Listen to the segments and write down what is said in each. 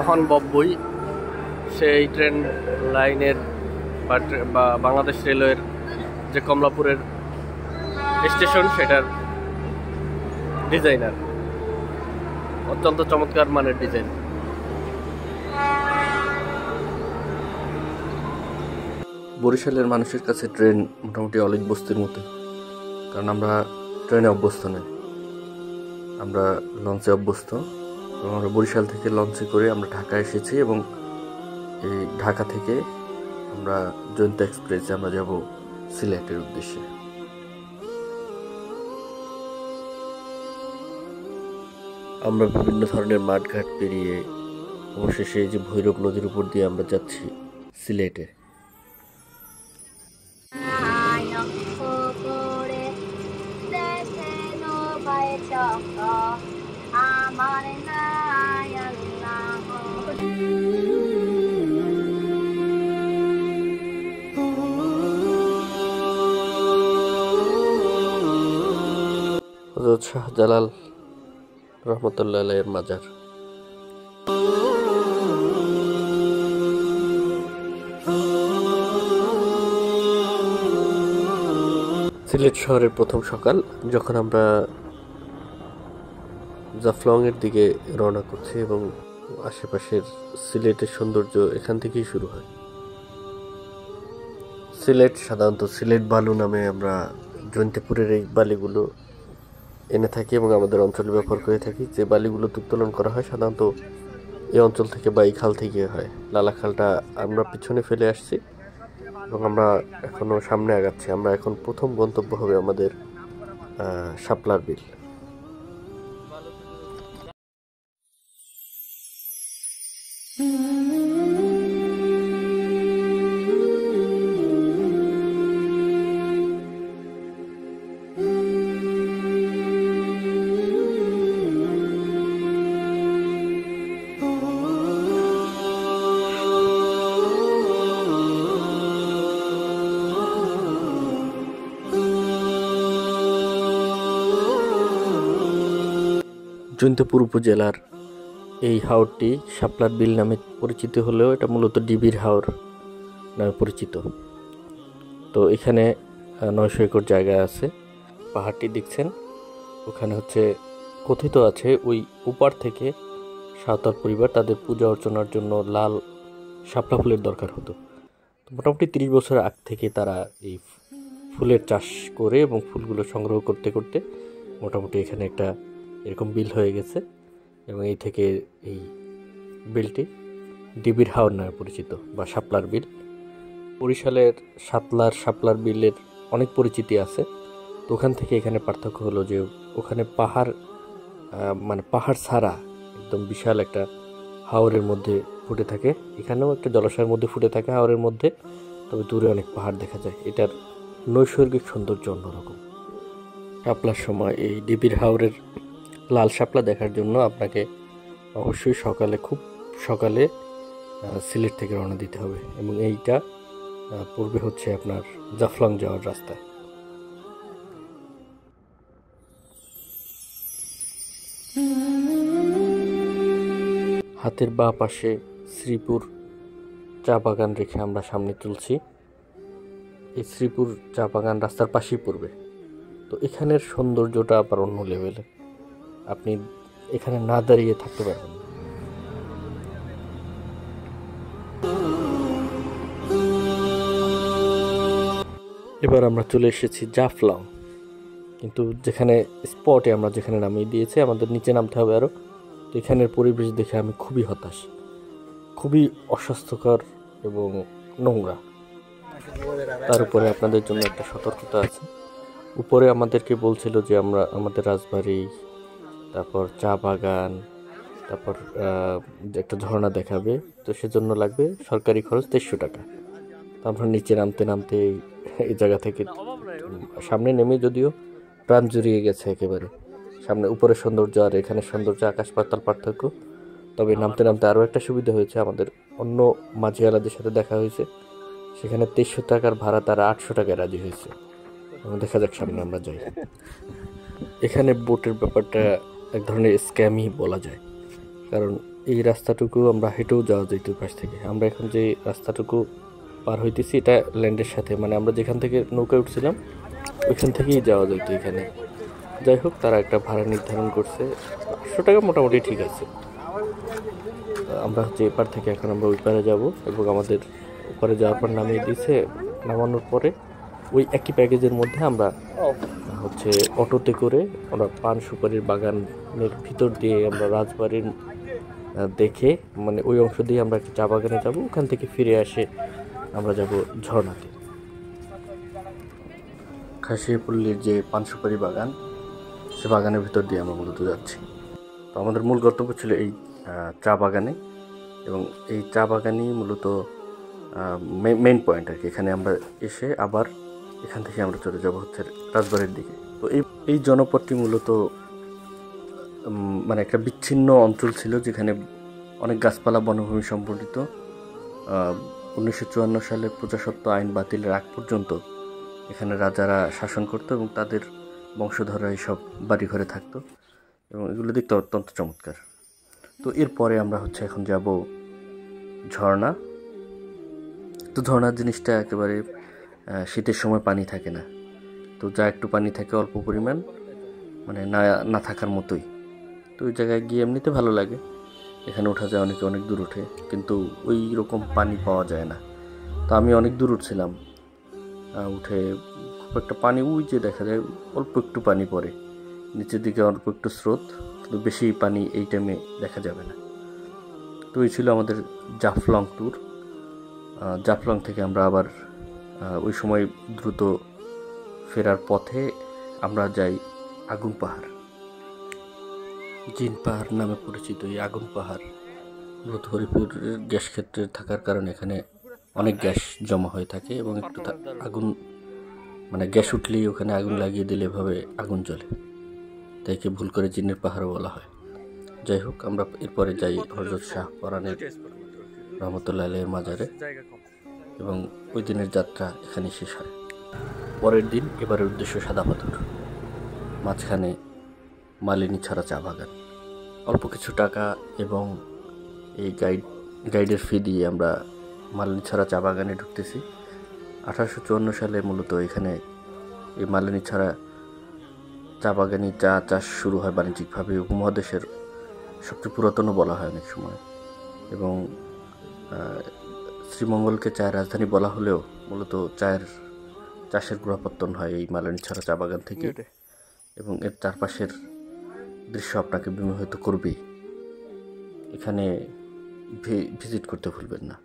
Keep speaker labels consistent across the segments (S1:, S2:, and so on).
S1: মোহন বব্বই সেই ট্রেন লাইনের বা বাংলাদেশ রেলওয়ের যে কমলাপুরের স্টেশন সেটার ডিজাইনার, অত্যন্ত চমৎকার মানের ডিজাইন। বরিশালের মানুষের কাছে ট্রেন মোটামুটি অলিক বস্তির মতো, কারণ আমরা ট্রেনে অভ্যস্ত নই, আমরা লঞ্চে অভ্যস্ত। এবং আমরা বরিশাল থেকে লঞ্চে করে আমরা ঢাকা এসেছি এবং এই ঢাকা থেকে আমরা জয়ন্ত এক্সপ্রেসে আমরা যাব সিলেটের উদ্দেশ্যে। আমরা বিভিন্ন ধরনের মাঠঘাট পেরিয়ে অবশেষে যে ভৈরব নদীর উপর দিয়ে আমরা যাচ্ছি সিলেটে। হযরত শাহজালাল রহমতুল্লাহ আলাইহির মাজার। সিলেট শহরের প্রথম সকাল, যখন আমরা জাফলং এর দিকে রওনা করছি এবং আশেপাশের সিলেটের সৌন্দর্য এখান থেকেই শুরু হয়। সিলেট সাধারণত সিলেট বালু নামে আমরা জয়ন্তপুরের এই বালিগুলো এনে থাকি এবং আমাদের অঞ্চলে ব্যবহার করে থাকি। যে বালিগুলো উত্তোলন করা হয় সাধারণত এই অঞ্চল থেকে বা এই খাল থেকে হয়। লালা খালটা আমরা পিছনে ফেলে আসছি এবং আমরা এখনো সামনে আগাচ্ছি। আমরা এখন প্রথম গন্তব্য হবে আমাদের শাপলার বিল। জয়ন্তপুর উপজেলার এই হাওরটি শাপলার বিল নামে পরিচিত হলেও এটা মূলত ডিবির হাওর নামে পরিচিত। তো এখানে 900 একর জায়গা আছে। পাহাড়টি দেখছেন, ওখানে হচ্ছে কথিত আছে ওই উপার থেকে সাঁওতাল পরিবার তাদের পূজা অর্চনার জন্য লাল শাপলা ফুলের দরকার হতো। তো মোটামুটি 30 বছর আগ থেকে তারা এই ফুলের চাষ করে এবং ফুলগুলো সংগ্রহ করতে করতে মোটামুটি এখানে একটা এরকম বিল হয়ে গেছে এবং এই থেকে এই বিলটি ডিবির হাওর নামে পরিচিত বা শাপলার বিল। বরিশালের শাপলার বিলের অনেক পরিচিতি আছে। তো ওখান থেকে এখানে পার্থক্য হলো যে ওখানে পাহাড় পাহাড় ছাড়া একদম বিশাল একটা হাওরের মধ্যে ফুটে থাকে, এখানেও একটা জলাশয়ের মধ্যে ফুটে থাকে হাওরের মধ্যে, তবে দূরে অনেক পাহাড় দেখা যায়। এটার নৈসর্গিক সৌন্দর্য অন্যরকম। শাপলার সময় এই ডিবির হাওরের লাল শাপলা দেখার জন্য আপনাকে অবশ্যই খুব সকালে সিলেট থেকে রওনা দিতে হবে এবং এইটা পূর্বে হচ্ছে আপনার জাফলং যাওয়ার রাস্তা। হাতের বাঁ পাশে শ্রীপুর চা বাগান রেখে আমরা সামনে চলছি। এই শ্রীপুর চা বাগান রাস্তার পাশেই পড়বে। তো এখানের সৌন্দর্যটা আবার অন্য লেভেলে, আপনি এখানে না দাঁড়িয়ে থাকতে পারবেন না। এবার আমরা চলে এসেছি জাফলং, কিন্তু যেখানে স্পটে আমরা যেখানে নামিয়ে দিয়েছি আমাদের নিচে নামতে হবে আরও। তো এখানের পরিবেশ দেখে আমি খুবই হতাশ, খুবই অস্বাস্থ্যকর এবং নোংরা। তার উপরে আপনাদের জন্য একটা সতর্কতা আছে। উপরে আমাদেরকে বলছিল যে আমাদের রাজবাড়ি, তারপর চা বাগান, তারপর একটা ঝর্ণা দেখাবে, তো সেজন্য লাগবে সরকারি খরচ 2300 টাকা। তো আমরা নিচে নামতে নামতে এই জায়গা থেকে সামনে নেমে যদিও প্রাণ জুড়িয়ে গেছে একেবারে। সামনে উপরের সৌন্দর্য আর এখানে সৌন্দর্য আকাশ পাতাল পার্থক্য। তবে নামতে নামতে আরও একটা সুবিধা হয়েছে, আমাদের অন্য মাঝিওয়ালাদের সাথে দেখা হয়েছে, সেখানে 2300 টাকার ভাড়া তারা 800 টাকায় রাজি হয়েছে। দেখা যাক সামনে আমরা যাই। এখানে বোটের ব্যাপারটা এক ধরনের স্ক্যামই বলা যায়। কারণ এই রাস্তাটুকু আমরা হেঁটেও যাওয়া যেত ওই পাশ থেকে। আমরা এখন যে রাস্তাটুকু পার হইতেছি এটা ল্যান্ডের সাথে, মানে আমরা যেখান থেকে নৌকায় উঠছিলাম ওইখান থেকেই যাওয়া যেত এখানে। যাই হোক, তারা একটা ভাড়া নির্ধারণ করছে 800 টাকা, মোটামুটি ঠিক আছে। আমরা হচ্ছে এপার থেকে এখন আমরা ওই পারে যাবো, এবং আমাদের ওপারে যাওয়ার পর নামিয়ে দিয়েছে। নামানোর পরে ওই একই প্যাকেজের মধ্যে আমরা হচ্ছে অটোতে করে আমরা পান সুপারির বাগানের ভিতর দিয়ে আমরা রাজবাড়ির দেখে, মানে ওই অংশ দিয়ে আমরা একটা চা বাগানে যাবো, ওখান থেকে ফিরে আসে আমরা যাব ঝর্ণাতে। খাসিয়াপল্লীর যে পান সুপারি বাগান, সে বাগানের ভিতর দিয়ে আমরা মূলত যাচ্ছি। তো আমাদের মূল গন্তব্য ছিল এই চা বাগানে, এবং এই চা বাগানই মূলত মেইন পয়েন্ট আর কি। এখানে আমরা এসে আবার এখান থেকে আমরা চলে যাব হচ্ছে রাজবাড়ির দিকে। তো এই জনপদটি মূলত মানে একটা বিচ্ছিন্ন অঞ্চল ছিল, যেখানে অনেক গাছপালা বনভূমি সম্বলিত। 1954 সালে প্রজাস্বত্ব আইন বাতিলের আগ পর্যন্ত এখানে রাজারা শাসন করত, এবং তাদের বংশধররা এইসব বাড়িঘরে থাকতো, এবং এগুলো দেখতে অত্যন্ত চমৎকার। তো এরপরে আমরা হচ্ছে এখন যাব ঝর্ণা। তো ঝর্ণার জিনিসটা একেবারে শীতের সময় পানি থাকে না, তো যা একটু পানি থাকে অল্প পরিমাণ, মানে না থাকার মতোই। তো ওই জায়গায় গিয়ে এমনিতে ভালো লাগে, এখানে ওঠা যায়, অনেকে অনেক দূর ওঠে, কিন্তু ওই রকম পানি পাওয়া যায় না। তো আমি অনেক দূর উঠছিলাম, উঠে খুব একটা পানি ওই যে দেখা যায় অল্প একটু পানি পড়ে, নিচের দিকে অল্প একটু স্রোত, কিন্তু বেশি পানি এই টাইমে দেখা যাবে না। তো এই ছিল আমাদের জাফলং ট্যুর। জাফলং থেকে আমরা আবার ওই সময় দ্রুত ফেরার পথে আমরা যাই আগুন পাহাড়। জিন পাহাড় নামে পরিচিত এই আগুন পাহাড় মূলত হরিপুরের গ্যাস ক্ষেত্রে থাকার কারণে এখানে অনেক গ্যাস জমা হয়ে থাকে, এবং একটু আগুন মানে গ্যাস উঠলেই ওখানে আগুন লাগিয়ে দিলে এভাবে আগুন জ্বলে, তাই কে ভুল করে জিনের পাহাড়ও বলা হয়। যাই হোক, আমরা এরপরে যাই হযরত শাহ পরানের রহমতুল্লাহ আলাইহির মাজারে, এবং ওই দিনের যাত্রা এখানে শেষ হয়। পরের দিন এবারের উদ্দেশ্য সাদা পাথর, মাঝখানে মালিনী ছাড়া চা বাগান। অল্প কিছু টাকা এবং এই গাইডের ফি দিয়ে আমরা মালিনী ছাড়া চা বাগানে ঢুকতেছি। 1854 সালে মূলত এখানে এই মালিনী ছাড়া চা বাগানে চা চাষ শুরু হয় বাণিজ্যিকভাবে। উপমহাদেশের সবচেয়ে পুরাতনও বলা হয় অনেক সময়, এবং শ্রীমঙ্গলকে চায়ের রাজধানী বলা হলেও মূলত চায়ের চাষের গোড়াপত্তন হয় এই মালিনী ছাড়া চা বাগান থেকে, এবং এর চারপাশের দৃশ্য আপনাকে বিমোহিত করবেই। এখানে ভিজিট করতে ভুলবেন না।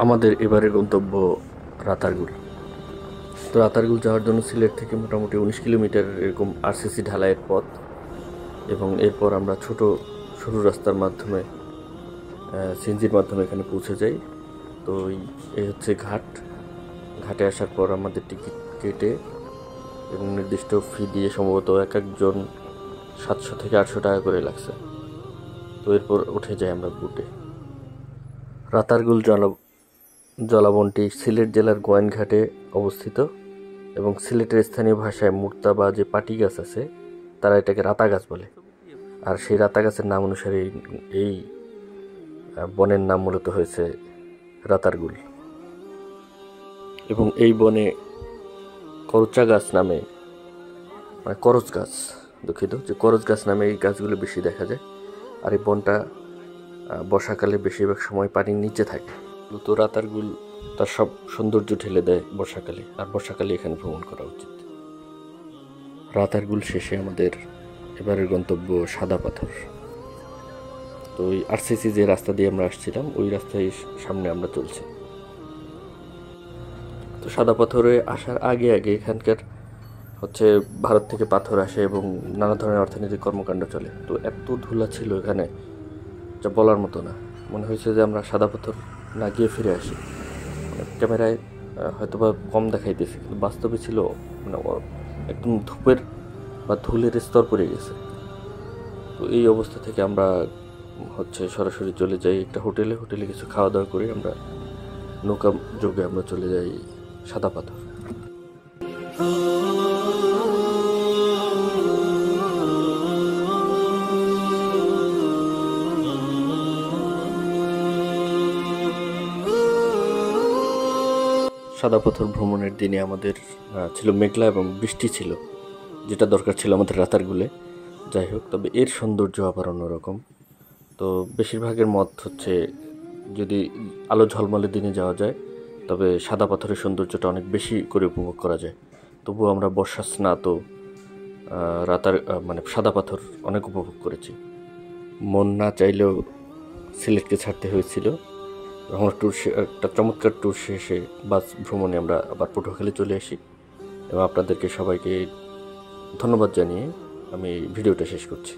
S1: আমাদের এবারের গন্তব্য রাতারগুল। তো রাতারগুল যাওয়ার জন্য সিলেট থেকে মোটামুটি 19 কিলোমিটার এরকম আরসিসি ঢালাইয়ের পথ, এবং এরপর আমরা ছোট সরু রাস্তার মাধ্যমে সিএনজির মাধ্যমে এখানে পৌঁছে যাই। তো এই হচ্ছে ঘাটে আসার পর আমাদের টিকিট কেটে এবং নির্দিষ্ট ফি দিয়ে সম্ভবত এক একজন 700 থেকে 800 টাকা করে লাগছে। তো এরপর উঠে যাই আমরা বুটে। রাতারগুল জলাবনটি সিলেট জেলার গোয়াইনঘাটে অবস্থিত, এবং সিলেটের স্থানীয় ভাষায় মুর্তা বা যে পাটি গাছ আছে তারা এটাকে রাতা গাছ বলে, আর সেই রাতা গাছের নাম অনুসারে এই বনের নাম মূলত হয়েছে রাতারগুল। এবং এই বনে করচা গাছ নামে, মানে করচ গাছ, দুঃখিত, যে করচ গাছ নামে এই গাছগুলো বেশি দেখা যায়। আর এই বনটা বর্ষাকালে বেশিরভাগ সময় পানির নিচে থাকে। তো রাতারগুল তার সব সৌন্দর্য ঠেলে দেয় বর্ষাকালে, আর বর্ষাকালে এখানে ভ্রমণ করা উচিত। রাতারগুল শেষে আমাদের এবারের গন্তব্য সাদা পাথর। তো ওই আরসিসি যে রাস্তা দিয়ে আমরা আসছিলাম ওই রাস্তায় সামনে আমরা চলছি। তো সাদা পাথরে আসার আগে এখানকার হচ্ছে ভারত থেকে পাথর আসে এবং নানা ধরনের অর্থনৈতিক কর্মকাণ্ড চলে। তো এত ধুলা ছিল এখানে যা বলার মতো না। মনে হয়েছে যে আমরা সাদা পাথর না গিয়ে ফিরে আসি। ক্যামেরায় হয়তো বা কম দেখাইতেছে, কিন্তু বাস্তবে ছিল মানে একদম ধূপের বা ধুলের স্তর পড়ে গেছে। তো এই অবস্থা থেকে আমরা হচ্ছে সরাসরি চলে যাই একটা হোটেলে কিছু খাওয়া দাওয়া করি আমরা। নৌকা যোগে আমরা চলে যাই সাদা পাথর। সাদা পাথর ভ্রমণের দিনে আমাদের ছিল মেঘলা এবং বৃষ্টি ছিল, যেটা দরকার ছিল আমাদের রাতারগুলে। যাই হোক, তবে এর সৌন্দর্য আবার অন্যরকম। তো বেশিরভাগের মত হচ্ছে যদি আলো ঝলমলে দিনে যাওয়া যায় তবে সাদা পাথরের সৌন্দর্যটা অনেক বেশি করে উপভোগ করা যায়। তবুও আমরা বর্ষা স্নাত রাতার মানে সাদা পাথর অনেক উপভোগ করেছি। মন না চাইলেও সিলেটকে ছাড়তে হয়েছিল। আমরা একটা চমৎকার ট্যুর শেষে বাস ভ্রমণে আমরা আবার পটুয়াখালী চলে আসি এবং আপনাদেরকে সবাইকে ধন্যবাদ জানিয়ে আমি ভিডিওটা শেষ করছি।